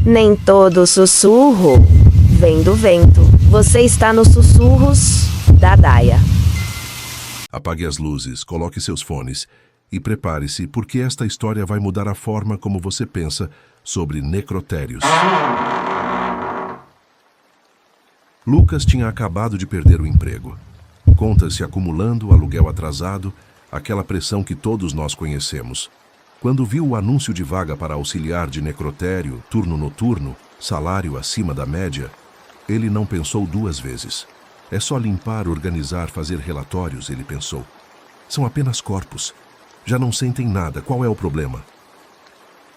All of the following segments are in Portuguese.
Nem todo sussurro vem do vento. Você está nos sussurros da Daia. Apague as luzes, coloque seus fones e prepare-se, porque esta história vai mudar a forma como você pensa sobre necrotérios. Lucas tinha acabado de perder o emprego. Contas se acumulando, aluguel atrasado, aquela pressão que todos nós conhecemos. Quando viu o anúncio de vaga para auxiliar de necrotério, turno noturno, salário acima da média, ele não pensou duas vezes. É só limpar, organizar, fazer relatórios, ele pensou. São apenas corpos. Já não sentem nada, qual é o problema?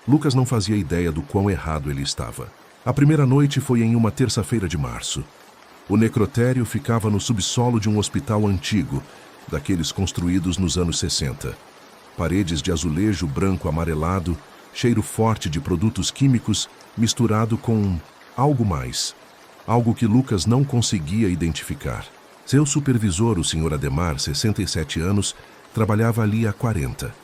Lucas não fazia ideia do quão errado ele estava. A primeira noite foi em uma terça-feira de março. O necrotério ficava no subsolo de um hospital antigo, daqueles construídos nos anos 60. Paredes de azulejo branco amarelado, cheiro forte de produtos químicos misturado com algo mais. Algo que Lucas não conseguia identificar. Seu supervisor, o Sr. Ademar, 67 anos, trabalhava ali há 40.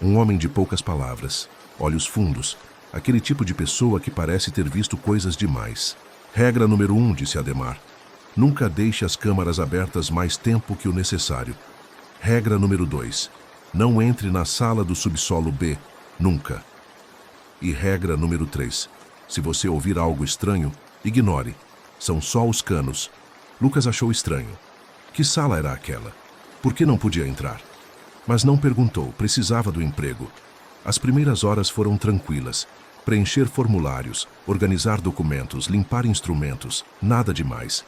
Um homem de poucas palavras, olhos fundos, aquele tipo de pessoa que parece ter visto coisas demais. Regra número 1, disse Ademar. Nunca deixe as câmaras abertas mais tempo que o necessário. Regra número 2. Não entre na sala do subsolo B, nunca. E regra número 3. Se você ouvir algo estranho, ignore. São só os canos. Lucas achou estranho. Que sala era aquela? Por que não podia entrar? Mas não perguntou, precisava do emprego. As primeiras horas foram tranquilas. Preencher formulários, organizar documentos, limpar instrumentos, nada demais.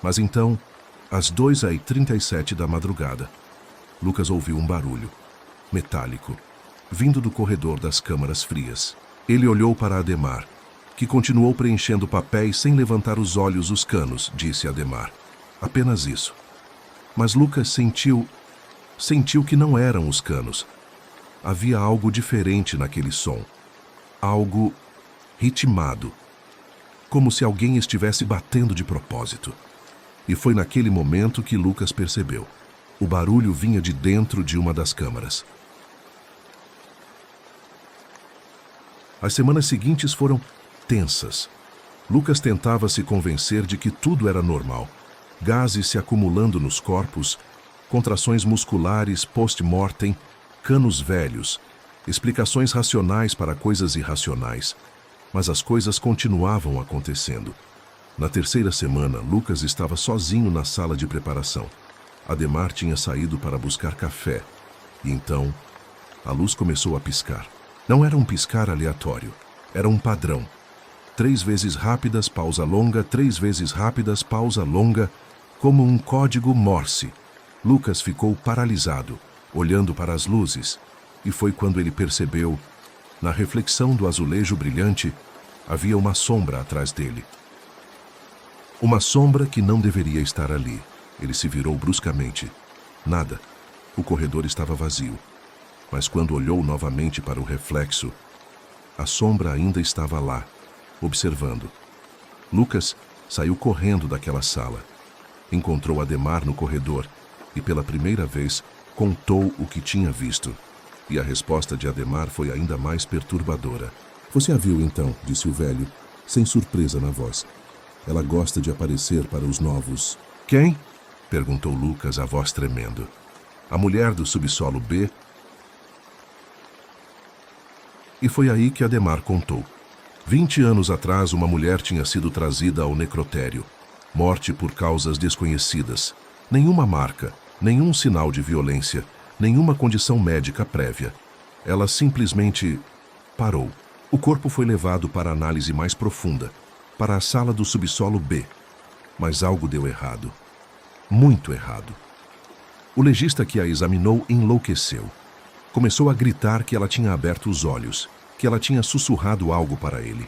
Mas então, às 2h37 da madrugada, Lucas ouviu um barulho, metálico, vindo do corredor das câmaras frias. Ele olhou para Ademar, que continuou preenchendo papéis sem levantar os olhos. Os canos, disse Ademar. Apenas isso. Mas Lucas sentiu que não eram os canos. Havia algo diferente naquele som. Algo ritmado. Como se alguém estivesse batendo de propósito. E foi naquele momento que Lucas percebeu. O barulho vinha de dentro de uma das câmaras. As semanas seguintes foram tensas. Lucas tentava se convencer de que tudo era normal. Gases se acumulando nos corpos, contrações musculares post-mortem, canos velhos, explicações racionais para coisas irracionais. Mas as coisas continuavam acontecendo. Na terceira semana, Lucas estava sozinho na sala de preparação. Ademar tinha saído para buscar café. E então, a luz começou a piscar. Não era um piscar aleatório. Era um padrão. 3 vezes rápidas, pausa longa, 3 vezes rápidas, pausa longa, como um código Morse. Lucas ficou paralisado, olhando para as luzes, e foi quando ele percebeu, na reflexão do azulejo brilhante, havia uma sombra atrás dele. Uma sombra que não deveria estar ali. Ele se virou bruscamente. Nada. O corredor estava vazio. Mas quando olhou novamente para o reflexo, a sombra ainda estava lá, observando. Lucas saiu correndo daquela sala. Encontrou Ademar no corredor e, pela primeira vez, contou o que tinha visto. E a resposta de Ademar foi ainda mais perturbadora. Você a viu então, disse o velho, sem surpresa na voz. Ela gosta de aparecer para os novos. Quem? Perguntou Lucas, a voz tremendo. A mulher do subsolo B. E foi aí que Ademar contou. 20 anos atrás, uma mulher tinha sido trazida ao necrotério. Morte por causas desconhecidas. Nenhuma marca, nenhum sinal de violência, nenhuma condição médica prévia. Ela simplesmente parou. O corpo foi levado para análise mais profunda, para a sala do subsolo B. Mas algo deu errado. Muito errado. O legista que a examinou enlouqueceu. Começou a gritar que ela tinha aberto os olhos, que ela tinha sussurrado algo para ele.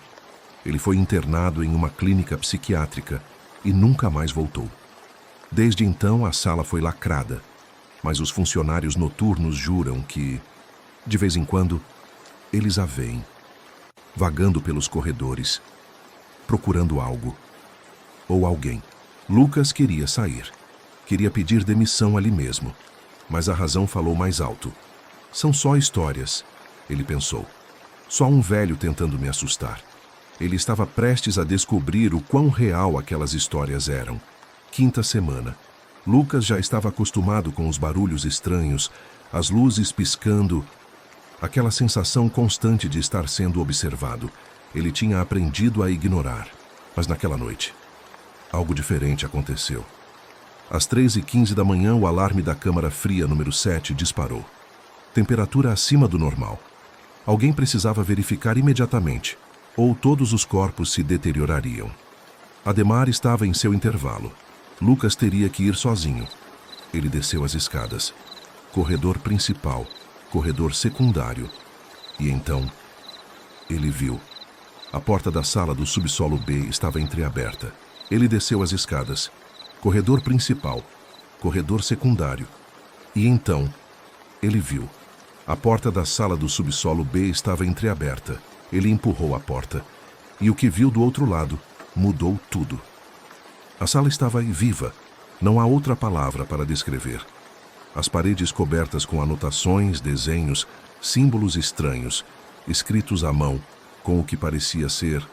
Ele foi internado em uma clínica psiquiátrica e nunca mais voltou. Desde então, a sala foi lacrada, mas os funcionários noturnos juram que, de vez em quando, eles a veem, vagando pelos corredores, procurando algo ou alguém. Lucas queria sair. Queria pedir demissão ali mesmo, mas a razão falou mais alto. São só histórias, ele pensou. Só um velho tentando me assustar. Ele estava prestes a descobrir o quão real aquelas histórias eram. Quinta semana. Lucas já estava acostumado com os barulhos estranhos, as luzes piscando, aquela sensação constante de estar sendo observado. Ele tinha aprendido a ignorar. Mas naquela noite, algo diferente aconteceu. Às 3h15 da manhã, o alarme da câmara fria número 7 disparou. Temperatura acima do normal. Alguém precisava verificar imediatamente, ou todos os corpos se deteriorariam. Ademar estava em seu intervalo. Lucas teria que ir sozinho. Ele desceu as escadas. Corredor principal, corredor secundário. E então, ele viu. A porta da sala do subsolo B estava entreaberta. Ele desceu as escadas. Corredor principal, corredor secundário. E então, ele viu. A porta da sala do subsolo B estava entreaberta. Ele empurrou a porta. E o que viu do outro lado mudou tudo. A sala estava viva. Não há outra palavra para descrever. As paredes cobertas com anotações, desenhos, símbolos estranhos, escritos à mão, com o que parecia ser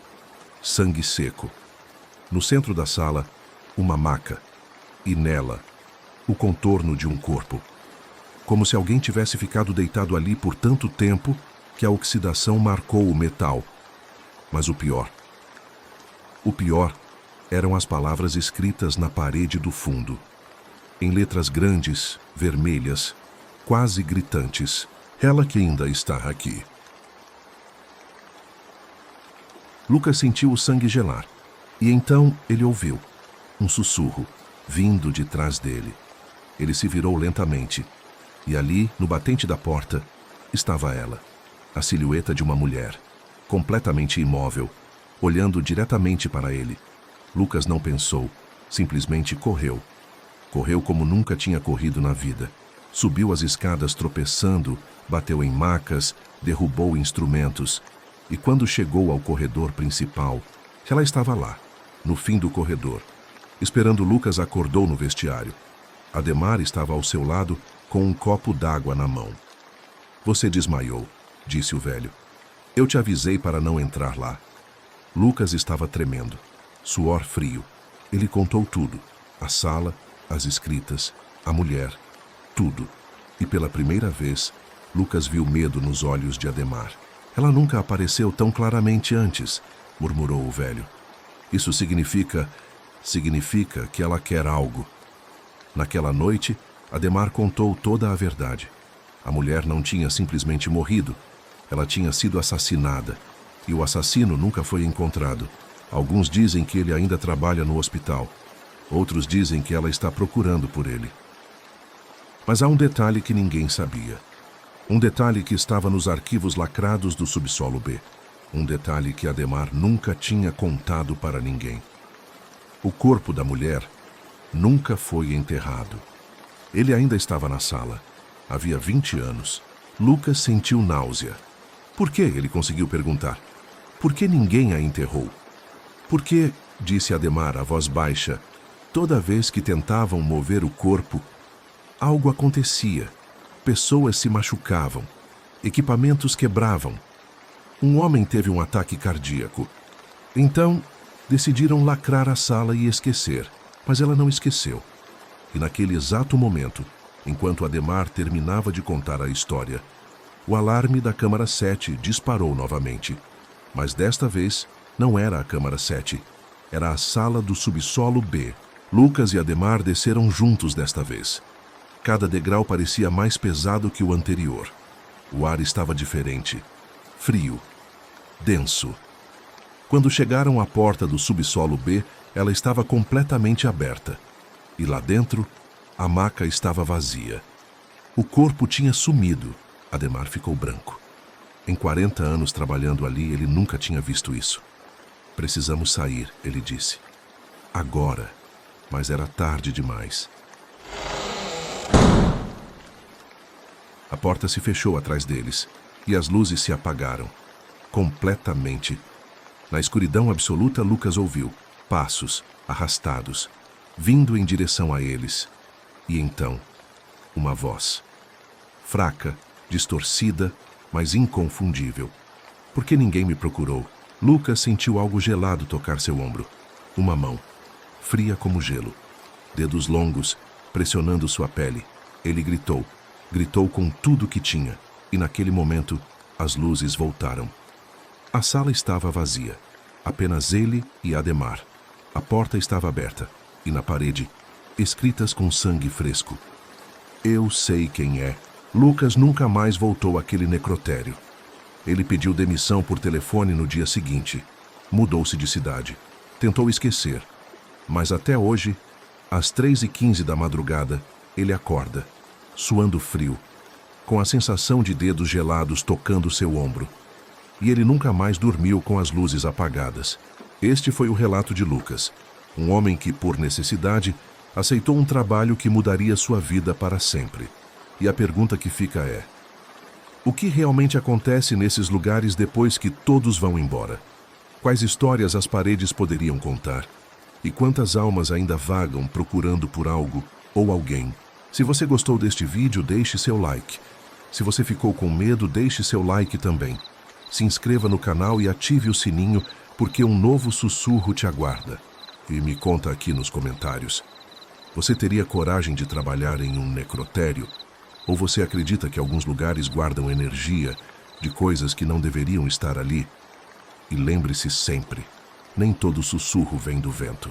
sangue seco. No centro da sala, uma maca. E nela, o contorno de um corpo. Como se alguém tivesse ficado deitado ali por tanto tempo que a oxidação marcou o metal. Mas o pior eram as palavras escritas na parede do fundo. Em letras grandes, vermelhas, quase gritantes. Ela que ainda está aqui. Lucas sentiu o sangue gelar. E então ele ouviu um sussurro vindo de trás dele. Ele se virou lentamente. E ali, no batente da porta, estava ela. A silhueta de uma mulher, completamente imóvel, olhando diretamente para ele. Lucas não pensou, simplesmente correu. Correu como nunca tinha corrido na vida. Subiu as escadas tropeçando, bateu em macas, derrubou instrumentos. E quando chegou ao corredor principal, ela estava lá, no fim do corredor. Esperando Lucas, acordou no vestiário. Ademar estava ao seu lado, com um copo d'água na mão. Você desmaiou, disse o velho. Eu te avisei para não entrar lá. Lucas estava tremendo. Suor frio. Ele contou tudo. A sala, as escritas, a mulher, tudo. E pela primeira vez, Lucas viu medo nos olhos de Ademar. Ela nunca apareceu tão claramente antes, murmurou o velho. Isso significa que ela quer algo. Naquela noite, Ademar contou toda a verdade. A mulher não tinha simplesmente morrido. Ela tinha sido assassinada. E o assassino nunca foi encontrado. Alguns dizem que ele ainda trabalha no hospital. Outros dizem que ela está procurando por ele. Mas há um detalhe que ninguém sabia. Um detalhe que estava nos arquivos lacrados do subsolo B. Um detalhe que Ademar nunca tinha contado para ninguém. O corpo da mulher nunca foi enterrado. Ele ainda estava na sala. Havia 20 anos. Lucas sentiu náusea. Por que? Ele conseguiu perguntar. Por que ninguém a enterrou? Porque, disse Ademar a voz baixa, toda vez que tentavam mover o corpo, algo acontecia. Pessoas se machucavam. Equipamentos quebravam. Um homem teve um ataque cardíaco. Então, decidiram lacrar a sala e esquecer. Mas ela não esqueceu. E naquele exato momento, enquanto Ademar terminava de contar a história, o alarme da câmara 7 disparou novamente. Mas desta vez, não era a câmara 7. Era a sala do subsolo B. Lucas e Ademar desceram juntos desta vez. Cada degrau parecia mais pesado que o anterior. O ar estava diferente. Frio. Denso. Quando chegaram à porta do subsolo B, ela estava completamente aberta. E lá dentro, a maca estava vazia. O corpo tinha sumido. Ademar ficou branco. Em 40 anos trabalhando ali, ele nunca tinha visto isso. Precisamos sair, ele disse. Agora. Mas era tarde demais. A porta se fechou atrás deles e as luzes se apagaram. Completamente. Na escuridão absoluta, Lucas ouviu passos, arrastados, vindo em direção a eles. E então, uma voz. Fraca, distorcida, mas inconfundível. Por que ninguém me procurou? Lucas sentiu algo gelado tocar seu ombro. Uma mão, fria como gelo. Dedos longos, pressionando sua pele. Ele gritou. Gritou com tudo que tinha. E naquele momento, as luzes voltaram. A sala estava vazia. Apenas ele e Ademar. A porta estava aberta. E na parede, escritas com sangue fresco: "Eu sei quem é." Lucas nunca mais voltou àquele necrotério. Ele pediu demissão por telefone no dia seguinte. Mudou-se de cidade. Tentou esquecer. Mas até hoje, às 3h15 da madrugada, ele acorda, suando frio, com a sensação de dedos gelados tocando seu ombro. E ele nunca mais dormiu com as luzes apagadas. Este foi o relato de Lucas, um homem que, por necessidade, aceitou um trabalho que mudaria sua vida para sempre. E a pergunta que fica é: o que realmente acontece nesses lugares depois que todos vão embora? Quais histórias as paredes poderiam contar? E quantas almas ainda vagam procurando por algo ou alguém? Se você gostou deste vídeo, deixe seu like. Se você ficou com medo, deixe seu like também. Se inscreva no canal e ative o sininho, porque um novo sussurro te aguarda. E me conta aqui nos comentários: você teria coragem de trabalhar em um necrotério? Ou você acredita que alguns lugares guardam energia de coisas que não deveriam estar ali? E lembre-se sempre, nem todo sussurro vem do vento.